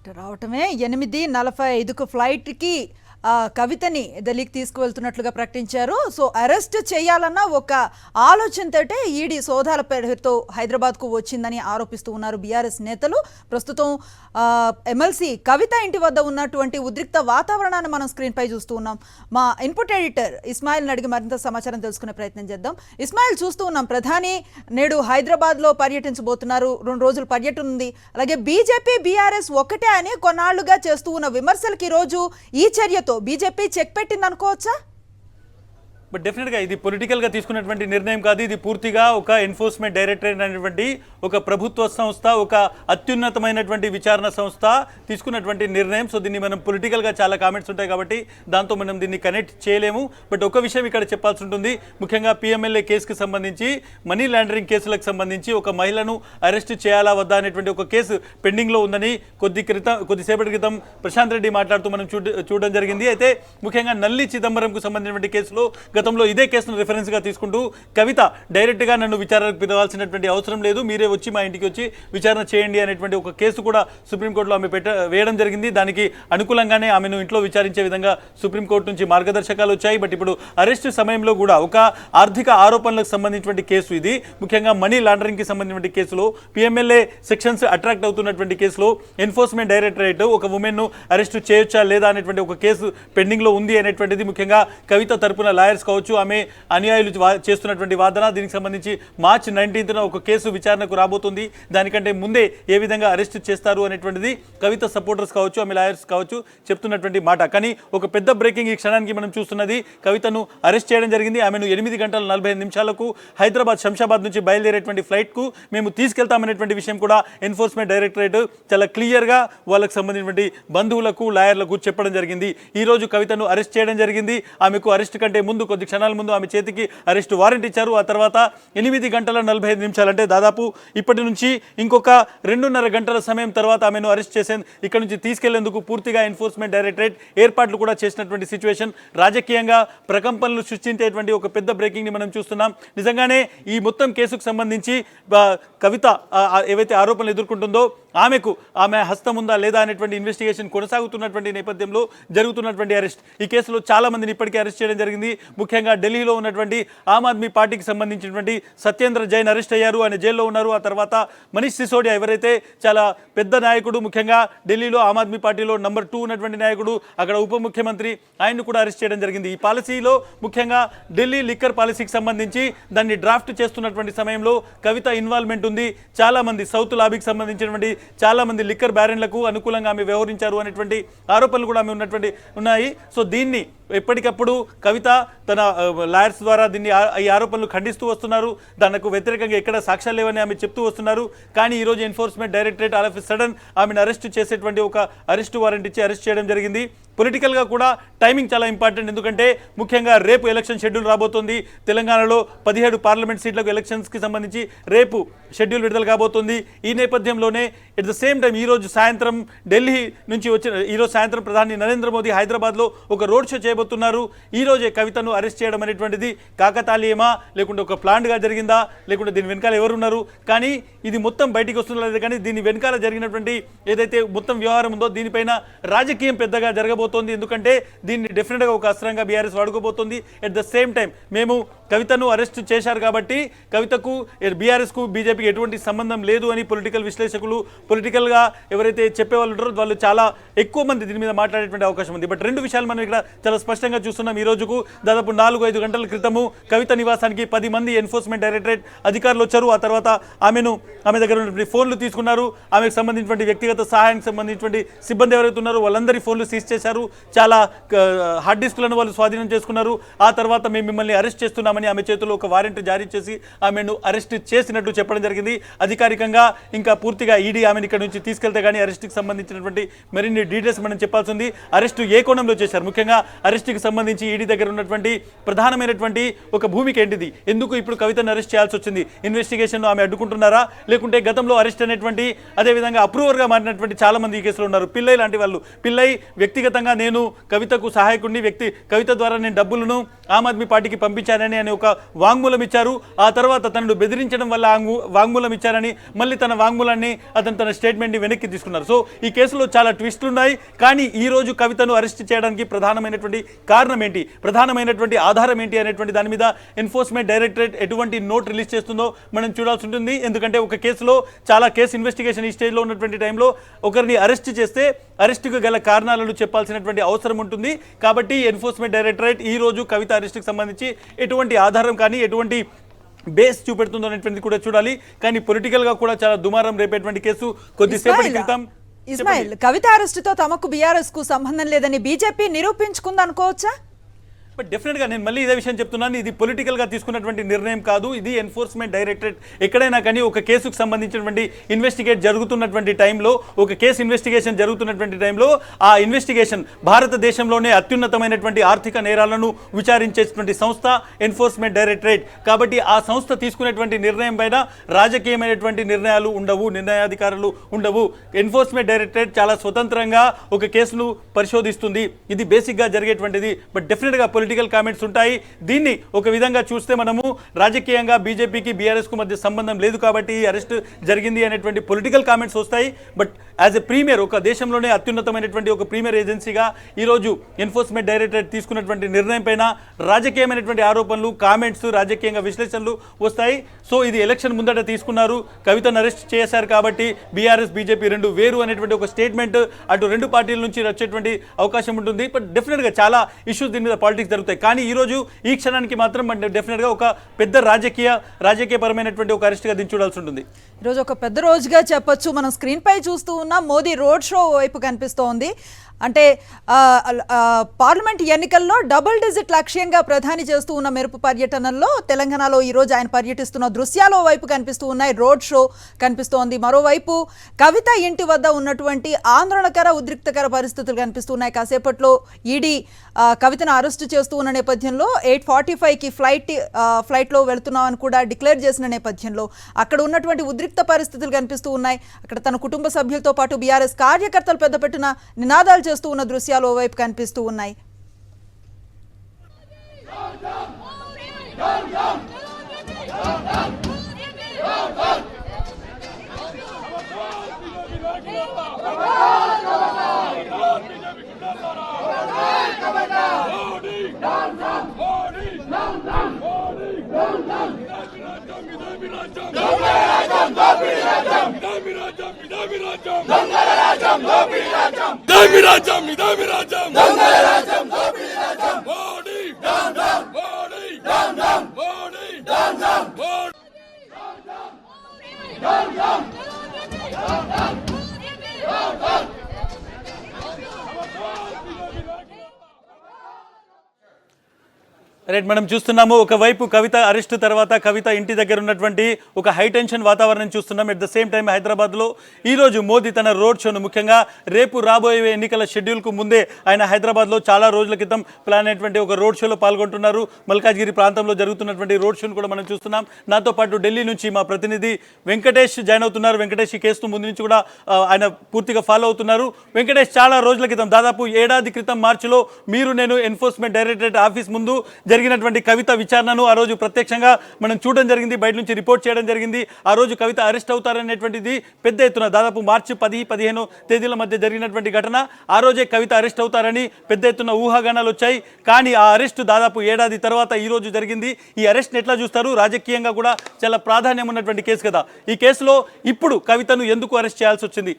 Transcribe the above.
రావటమే 8:45కు ఫ్లైట్కి కవితని ఢిల్లీకి తీసుకువెళ్తున్నట్లుగా ప్రకటించారు. సో అరెస్ట్ చేయాలన్న ఒక ఆలోచనతోటే ఈడీ సోదాల పేరుతో హైదరాబాద్కు వచ్చిందని ఆరోపిస్తూ ఉన్నారు బీఆర్ఎస్ నేతలు. ప్రస్తుతం ఎమ్మెల్సీ కవిత ఇంటి వద్ద ఉన్నటువంటి ఉద్రిక్త వాతావరణాన్ని మనం స్క్రీన్పై చూస్తూ ఉన్నాం. మా ఇన్పుట్ ఎడిటర్ ఇస్మాయిల్ని అడిగి మరింత సమాచారం తెలుసుకునే ప్రయత్నం చేద్దాం. ఇస్మాయిల్, చూస్తూ ఉన్నాం ప్రధాని నేడు హైదరాబాద్లో పర్యటించబోతున్నారు. 2 రోజుల పర్యటన ఉంది. అలాగే బీజేపీ బీఆర్ఎస్ ఒకటే అని కొన్నాళ్లుగా చేస్తూ ఉన్న విమర్శలకి ఈరోజు ఈ చర్యతో బీజేపీ చెక్ పెట్టింది అనుకోవచ్చా? బట్ డెఫినెట్గా ఇది పొలిటికల్గా తీసుకున్నటువంటి నిర్ణయం కాదు. ఇది పూర్తిగా ఒక ఎన్ఫోర్స్మెంట్ డైరెక్టరేట్ అనేటువంటి ఒక ప్రభుత్వ సంస్థ, ఒక అత్యున్నతమైనటువంటి విచారణ సంస్థ తీసుకున్నటువంటి నిర్ణయం. సో దీన్ని మనం పొలిటికల్గా చాలా కామెంట్స్ ఉంటాయి కాబట్టి దాంతో మనం దీన్ని కనెక్ట్ చేయలేము. బట్ ఒక విషయం ఇక్కడ చెప్పాల్సి ఉంటుంది. ముఖ్యంగా పిఎంఎల్ఏ కేసుకి సంబంధించి, మనీ లాండరింగ్ కేసులకు సంబంధించి ఒక మహిళను అరెస్ట్ చేయాలా వద్దా అనేటువంటి ఒక కేసు పెండింగ్లో ఉందని కొద్దిసేపటి క్రితం ప్రశాంత్ రెడ్డి మాట్లాడుతూ మనం చూడడం జరిగింది. అయితే ముఖ్యంగా నల్లి చిదంబరంకు సంబంధించినటువంటి కేసులో గతంలో ఇదే కేసును రిఫరెన్స్గా తీసుకుంటూ కవిత డైరెక్ట్గా నన్ను విచారణకు పిలవాల్సినటువంటి అవసరం లేదు, మీరే వచ్చి మా ఇంటికి వచ్చి విచారణ చేయండి అనేటువంటి ఒక కేసు కూడా సుప్రీంకోర్టులో ఆమె వేయడం జరిగింది. దానికి అనుకూలంగానే ఆమెను ఇంట్లో విచారించే విధంగా సుప్రీంకోర్టు నుంచి మార్గదర్శకాలు వచ్చాయి. బట్ ఇప్పుడు అరెస్ట్ సమయంలో కూడా ఒక ఆర్థిక ఆరోపణలకు సంబంధించినటువంటి కేసు ఇది. ముఖ్యంగా మనీ లాండరింగ్కి సంబంధించినటువంటి కేసులో పిఎంఎల్ఏ సెక్షన్స్ అట్రాక్ట్ అవుతున్నటువంటి కేసులో ఎన్ఫోర్స్మెంట్ డైరెక్టరేట్ ఒక ఉమెన్ను అరెస్ట్ చేయొచ్చా లేదా అనేటువంటి ఒక కేసు పెండింగ్లో ఉంది అనేటువంటిది ముఖ్యంగా కవిత తరపున లాయర్స్ కావచ్చు, ఆమె అనుయాయులు చేస్తున్నటువంటి వాదన. దీనికి సంబంధించి మార్చ్ 19న ఒక కేసు విచారణకు రాబోతుంది. దానికంటే ముందే ఏ విధంగా అరెస్ట్ చేస్తారు అనేటువంటిది కవిత సపోర్టర్స్ కావచ్చు, ఆమె లాయర్స్ కావచ్చు చెప్తున్నటువంటి మాట. కానీ ఒక పెద్ద బ్రేకింగ్ ఈ క్షణానికి మనం చూస్తున్నది. కవితను అరెస్ట్ చేయడం జరిగింది. ఆమెను 8:45 హైదరాబాద్ శంషాబాద్ నుంచి బయలుదేరేటువంటి ఫ్లైట్కు మేము తీసుకెళ్తామనేటువంటి విషయం కూడా ఎన్ఫోర్స్మెంట్ డైరెక్టరేట్ చాలా క్లియర్గా వాళ్ళకు సంబంధించినటువంటి బంధువులకు, లాయర్లకు చెప్పడం జరిగింది. ఈరోజు కవితను అరెస్ట్ చేయడం జరిగింది. ఆమెకు అరెస్ట్ కంటే ముందు కొద్ది క్షణాల ముందు ఆమె చేతికి అరెస్ట్ వారెంట్ ఇచ్చారు. ఆ తర్వాత 8:45 అంటే దాదాపు ఇప్పటి నుంచి ఇంకొక 2.5 గంటల సమయం తర్వాత ఆమెను అరెస్ట్ చేసే ఇక్కడ నుంచి తీసుకెళ్లేందుకు పూర్తిగా ఎన్ఫోర్స్మెంట్ డైరెక్టరేట్ ఏర్పాట్లు కూడా చేసినటువంటి సిచ్యువేషన్. రాజకీయంగా ప్రకంపనలు సృష్టించేటువంటి ఒక పెద్ద బ్రేకింగ్ని మనం చూస్తున్నాం. నిజంగానే ఈ మొత్తం కేసుకు సంబంధించి కవిత ఏవైతే ఆరోపణలు ఎదుర్కొంటుందో ఆమె హస్తం ఉందా లేదా అనేటువంటి ఇన్వెస్టిగేషన్ కొనసాగుతున్నటువంటి నేపథ్యంలో జరుగుతున్నటువంటి అరెస్ట్. ఈ కేసులో చాలా మందిని ఇప్పటికే అరెస్ట్ చేయడం జరిగింది. ముఖ్యంగా ఢిల్లీలో ఉన్నటువంటి ఆమ్ ఆద్మీ పార్టీకి సంబంధించినటువంటి సత్యేంద్ర జైన్ అరెస్ట్ అయ్యారు, ఆయన జైల్లో ఉన్నారు. ఆ తర్వాత మనీష్ సిసోడియా ఎవరైతే చాలా పెద్ద నాయకుడు, ముఖ్యంగా ఢిల్లీలో ఆమ్ ఆద్మీ పార్టీలో నెంబర్ 2 ఉన్నటువంటి నాయకుడు, అక్కడ ఉప ముఖ్యమంత్రి, ఆయన్ని కూడా అరెస్ట్ చేయడం జరిగింది. ఈ పాలసీలో ముఖ్యంగా ఢిల్లీ లిక్కర్ పాలసీకి సంబంధించి దాన్ని డ్రాఫ్ట్ చేస్తున్నటువంటి సమయంలో కవిత ఇన్వాల్వ్మెంట్ ఉంది. చాలా మంది సౌత్ లాబీకి సంబంధించినటువంటి చాలా మంది లిక్కర్ బ్యారన్లకు అనుకూలంగా ఆమె వ్యవహరించారు అనేటువంటి ఆరోపణలు కూడా ఆమె ఉన్నాయి. సో దీన్ని ఎప్పటికప్పుడు కవిత తన లాయర్స్ ద్వారా దీన్ని ఈ ఆరోపణలు ఖండిస్తూ వస్తున్నారు. దానికి వ్యతిరేకంగా ఎక్కడ సాక్ష్యాలు లేవని ఆమె చెప్తూ వస్తున్నారు. కానీ ఈరోజు enforcement directorate all of a sudden ఆమెను అరెస్ట్ చేసేటువంటి ఒక అరెస్ట్ వారెంట్ ఇచ్చి అరెస్ట్ చేయడం జరిగింది. పొలిటికల్గా కూడా టైమింగ్ చాలా ఇంపార్టెంట్. ఎందుకంటే ముఖ్యంగా రేపు ఎలక్షన్ షెడ్యూల్ రాబోతుంది. తెలంగాణలో 17 పార్లమెంట్ సీట్లకు ఎలక్షన్స్కి సంబంధించి రేపు షెడ్యూల్ విడుదల కాబోతుంది. ఈ నేపథ్యంలోనే ఎట్ ద సేమ్ టైం ఈరోజు సాయంత్రం ఢిల్లీ నుంచి ఈరోజు సాయంత్రం ప్రధాని నరేంద్ర మోదీ హైదరాబాద్లో ఒక రోడ్ షో చేయబోతున్నారు. ఈ రోజే కవితను అరెస్ట్ చేయడం అనేటువంటిది కాకతాళీయమా, లేకుంటే ఒక ప్లాన్గా జరిగిందా, లేకుంటే దీని వెనకాల ఎవరున్నారు? కానీ ఇది మొత్తం బయటికి వస్తున్నది. కానీ దీని వెనకాల జరిగినటువంటి ఏదైతే మొత్తం వ్యవహారం ఉందో దీనిపైన రాజకీయం పెద్దగా జరగబోతుంది. ఎందుకంటే దీన్ని డెఫినెట్గా ఒక అస్త్రంగా బీఆర్ఎస్ వాడుకోబోతుంది. ఎట్ ద సేమ్ టైం మేము కవితను అరెస్ట్ చేశారు కాబట్టి కవితకు, బీఆర్ఎస్కు, బీజేపీకి ఎటువంటి సంబంధం లేదు అని పొలిటికల్ విశ్లేషకులు, పొలిటికల్గా ఎవరైతే చెప్పేవాళ్ళు ఉంటారో వాళ్ళు చాలా ఎక్కువ మంది దీని మీద మాట్లాడేటువంటి అవకాశం ఉంది. బట్ 2 విషయాలు మనం ఇక్కడ చాలా స్పష్టంగా చూస్తున్నాం. ఈ రోజుకు దాదాపు 4-5 గంటల క్రితము కవిత నివాసానికి 10 మంది ఎన్ఫోర్స్మెంట్ డైరెక్టరేట్ అధికారులు వచ్చారు. ఆ తర్వాత ఆమె దగ్గర ఉన్నటువంటి ఫోన్లు తీసుకున్నారు. ఆమెకు సంబంధించినటువంటి వ్యక్తిగత సహాయానికి సంబంధించినటువంటి సిబ్బంది ఎవరైతే ఉన్నారో వాళ్ళందరి ఫోన్లు సీజ్ చేశారు. చాలా హార్డ్ డిస్క్లను వాళ్ళు స్వాధీనం చేసుకున్నారు. ఆ తర్వాత మేము మిమ్మల్ని అరెస్ట్ చేస్తున్నామని ఆమె చేతిలో ఒక వారెంట్ జారీ చేసి ఆమెను అరెస్ట్ చేసినట్టు చెప్పడం జరిగింది. అధికారికంగా ఇంకా పూర్తిగా ఈడీ ఆమెను ఇక్కడ నుంచి తీసుకెళ్తే కానీ అరెస్ట్కి సంబంధించినటువంటి మరిన్ని డీటెయిల్స్ మనం చెప్పాల్సి ఉంది. అరెస్టు ఏ కోణంలో చేశారు, ముఖ్యంగా అరెస్ట్కి సంబంధించి ఈడీ దగ్గర ఉన్నటువంటి ప్రధానమైనటువంటి ఒక భూమిక ఏంటిది, ఎందుకు ఇప్పుడు కవితను అరెస్ట్ చేయాల్సి వచ్చింది, ఇన్వెస్టిగేషన్ ఆమె అడ్డుకుంటున్నారా, లేకుంటే గతంలో అరెస్ట్ అనేటువంటి అదేవిధంగా అప్రూవర్గా మారినటువంటి చాలా మంది ఈ కేసులో ఉన్నారు. పిల్లై లాంటి వాళ్ళు, పిల్లై వ్యక్తిగతంగా నేను కవితకు సహాయకుడిని, కవిత ద్వారా నేను డబ్బులను ఆమ్ ఆద్మీ పార్టీకి పంపించానని అని ఒక వాంగ్మూలం ఇచ్చారు. ఆ తర్వాత తనను బెదిరించడం వల్ల వాంగ్మూలం ఇచ్చారని, మళ్ళీ తన వాంగ్మూలాన్ని అతను తన స్టేట్మెంట్ని వెనక్కి తీసుకున్నారు. సో ఈ కేసులో చాలా ట్విస్టులు ఉన్నాయి. కానీ ఈ రోజు కవితను అరెస్ట్ చేయడానికి ప్రధానమైనటువంటి కారణం ఏంటి, ప్రధానమైనటువంటి ఆధారం ఏంటి అనేటువంటి దాని మీద ఎన్ఫోర్స్మెంట్ డైరెక్టరేట్ ఎటువంటి నోట్ రిలీజ్ చేస్తుందో మనం చూడాల్సి ఉంటుంది. ఎందుకంటే ఒక కేసులో చాలా కేసు ఇన్వెస్టిగేషన్ ఈ స్టేజ్లో ఉన్నటువంటి టైంలో ఒకరిని అరెస్ట్ చేస్తే అరెస్టుకు గల కారణాలను చెప్పాల్సినటువంటి అవసరం ఉంటుంది. కాబట్టి ఎన్ఫోర్స్మెంట్ డైరెక్టరేట్ ఈ రోజు కవిత అరెస్టుకు సంబంధించి ఎటువంటి ఆధారం కానీ ఎటువంటి బేస్ చూపెడుతుందో అనేటువంటిది కూడా చూడాలి. కానీ పొలిటికల్గా కూడా చాలా దుమారం రేపేటువంటి కేసు. కొద్దిసేపటి క్రితం ఇస్మాయిల్, కవిత అరెస్టుతో తమకు బీఆర్ఎస్ కు సంబంధం లేదని బీజేపీ నిరూపించుకుంది అనుకోవచ్చా? బట్ డెఫినెట్గా నేను మళ్ళీ ఇదే విషయం చెప్తున్నాను, ఇది పొలిటికల్గా తీసుకున్నటువంటి నిర్ణయం కాదు. ఇది ఎన్ఫోర్స్మెంట్ డైరెక్టరేట్ ఎక్కడైనా కానీ ఒక కేసుకు సంబంధించినటువంటి ఇన్వెస్టిగేట్ జరుగుతున్నటువంటి టైంలో, ఒక కేసు ఇన్వెస్టిగేషన్ జరుగుతున్నటువంటి టైంలో ఆ ఇన్వెస్టిగేషన్ భారతదేశంలోనే అత్యున్నతమైనటువంటి ఆర్థిక నేరాలను విచారించేటువంటి సంస్థ ఎన్ఫోర్స్మెంట్ డైరెక్టరేట్. కాబట్టి ఆ సంస్థ తీసుకునేటువంటి నిర్ణయం పైన రాజకీయమైనటువంటి నిర్ణయాలు ఉండవు, నిర్ణయాధికారులు ఉండవు. ఎన్ఫోర్స్మెంట్ డైరెక్టరేట్ చాలా స్వతంత్రంగా ఒక కేసును పరిశోధిస్తుంది. ఇది బేసిక్గా జరిగేటువంటిది. బట్ డెఫినెట్గా పొలిటికల్ కామెంట్స్ ఉంటాయి. దీన్ని ఒక విధంగా చూస్తే మనము రాజకీయంగా బీజేపీకి బీఆర్ఎస్కు మధ్య సంబంధం లేదు కాబట్టి ఈ అరెస్ట్ జరిగింది అనేటువంటి పొలిటికల్ కామెంట్స్ వస్తాయి. బట్ యాజ్ ఎ ప్రీమియర్, ఒక దేశంలోనే అత్యున్నతమైనటువంటి ఒక ప్రీమియర్ ఏజెన్సీగా ఈరోజు ఎన్ఫోర్స్మెంట్ డైరెక్టరేట్ తీసుకున్నటువంటి నిర్ణయం పైన రాజకీయమైనటువంటి ఆరోపణలు, కామెంట్స్, రాజకీయంగా విశ్లేషణలు వస్తాయి. సో ఇది ఎలక్షన్ ముందట తీసుకున్నారు, కవితను అరెస్ట్ చేశారు కాబట్టి బీఆర్ఎస్ బీజేపీ రెండు వేరు అనేటువంటి ఒక స్టేట్మెంట్ అటు రెండు పార్టీల నుంచి వచ్చేటువంటి అవకాశం ఉంటుంది. బట్ డెఫినెట్గా చాలా ఇష్యూస్ దీని మీద పాలిటిక్స్ జరుగుతాయి. కానీ ఈరోజు ఈ క్షణానికి మాత్రం డెఫినెట్గా ఒక పెద్ద రాజకీయపరమైనటువంటి ఒక అరెస్ట్గా దీన్ని చూడాల్సి ఉంటుంది. ఈరోజు ఒక పెద్ద రోజుగా చెప్పొచ్చు. మనం స్క్రీన్ పై చూస్తూ ఉన్నాం, మోదీ రోడ్ షో వైపు కనిపిస్తోంది. అంటే పార్లమెంట్ ఎన్నికల్లో డబుల్ డిజిట్ లక్ష్యంగా ప్రధాని చేస్తూ ఉన్న మెరుపు పర్యటనల్లో తెలంగాణలో ఈరోజు ఆయన పర్యటిస్తున్న దృశ్యాలు వైపు కనిపిస్తూ ఉన్నాయి, రోడ్ షో కనిపిస్తోంది. మరోవైపు కవిత ఇంటి వద్ద ఉన్నటువంటి ఆందోళనకర, ఉద్రిక్తకర పరిస్థితులు కనిపిస్తున్నాయి. కాసేపట్లో ఈడీ కవితను అరెస్టు చేస్తూ ఉన్న నేపథ్యంలో 8:45కి ఫ్లైట్లో వెళుతున్నామని కూడా డిక్లేర్ చేసిన నేపథ్యంలో అక్కడ ఉన్నటువంటి ఉద్రిక్త పరిస్థితులు కనిపిస్తూ ఉన్నాయి. అక్కడ తన కుటుంబ సభ్యులతో పాటు బీఆర్ఎస్ కార్యకర్తలు పెద్ద పెట్టిన నినాదాలు చేస్తూ ఉన్న దృశ్యాలు ఓవైపు కనిపిస్తూ ఉన్నాయి. రైట్, మనం చూస్తున్నాము ఒకవైపు కవిత అరెస్ట్ తర్వాత కవిత ఇంటి దగ్గర ఉన్నటువంటి ఒక హై టెన్షన్ వాతావరణం చూస్తున్నాం. ఎట్ ద సేమ్ టైం హైదరాబాద్లో ఈరోజు మోదీ తన రోడ్ షోను, ముఖ్యంగా రేపు రాబోయే ఎన్నికల షెడ్యూల్కు ముందే ఆయన హైదరాబాద్లో చాలా రోజుల క్రితం ప్లాన్ అయినటువంటి ఒక రోడ్ షోలో పాల్గొంటున్నారు. మల్కాజ్గిరి ప్రాంతంలో జరుగుతున్నటువంటి రోడ్ షోను కూడా మనం చూస్తున్నాం. నాతో పాటు ఢిల్లీ నుంచి మా ప్రతినిధి వెంకటేష్ జాయిన్ అవుతున్నారు. వెంకటేష్ ఈ కేసును ముందు నుంచి కూడా ఆయన పూర్తిగా ఫాలో అవుతున్నారు. వెంకటేష్, చాలా రోజుల క్రితం, దాదాపు ఏడాది క్రితం మార్చిలో మీరు నేను ఎన్ఫోర్స్మెంట్ డైరెక్టరేట్ ఆఫీస్ ముందు జరిగినటువంటి కవిత విచారణను ఆ రోజు ప్రత్యక్షంగా మనం చూడడం జరిగింది, బయట నుంచి రిపోర్ట్ చేయడం జరిగింది. ఆ రోజు కవిత అరెస్ట్ అవుతారనేటువంటిది పెద్ద ఎత్తున, దాదాపు మార్చి 10-15 తేదీల మధ్య జరిగినటువంటి ఘటన. ఆ రోజే కవిత అరెస్ట్ అవుతారని పెద్ద ఎత్తున ఊహాగానాలు వచ్చాయి. కానీ ఆ అరెస్టు దాదాపు ఏడాది తర్వాత ఈ రోజు జరిగింది. ఈ అరెస్ట్ని ఎట్లా చూస్తారు? రాజకీయంగా కూడా చాలా ప్రాధాన్యం ఉన్నటువంటి కేసు కదా. ఈ కేసులో ఇప్పుడు కవితను ఎందుకు అరెస్ట్ చేయాల్సి వచ్చింది?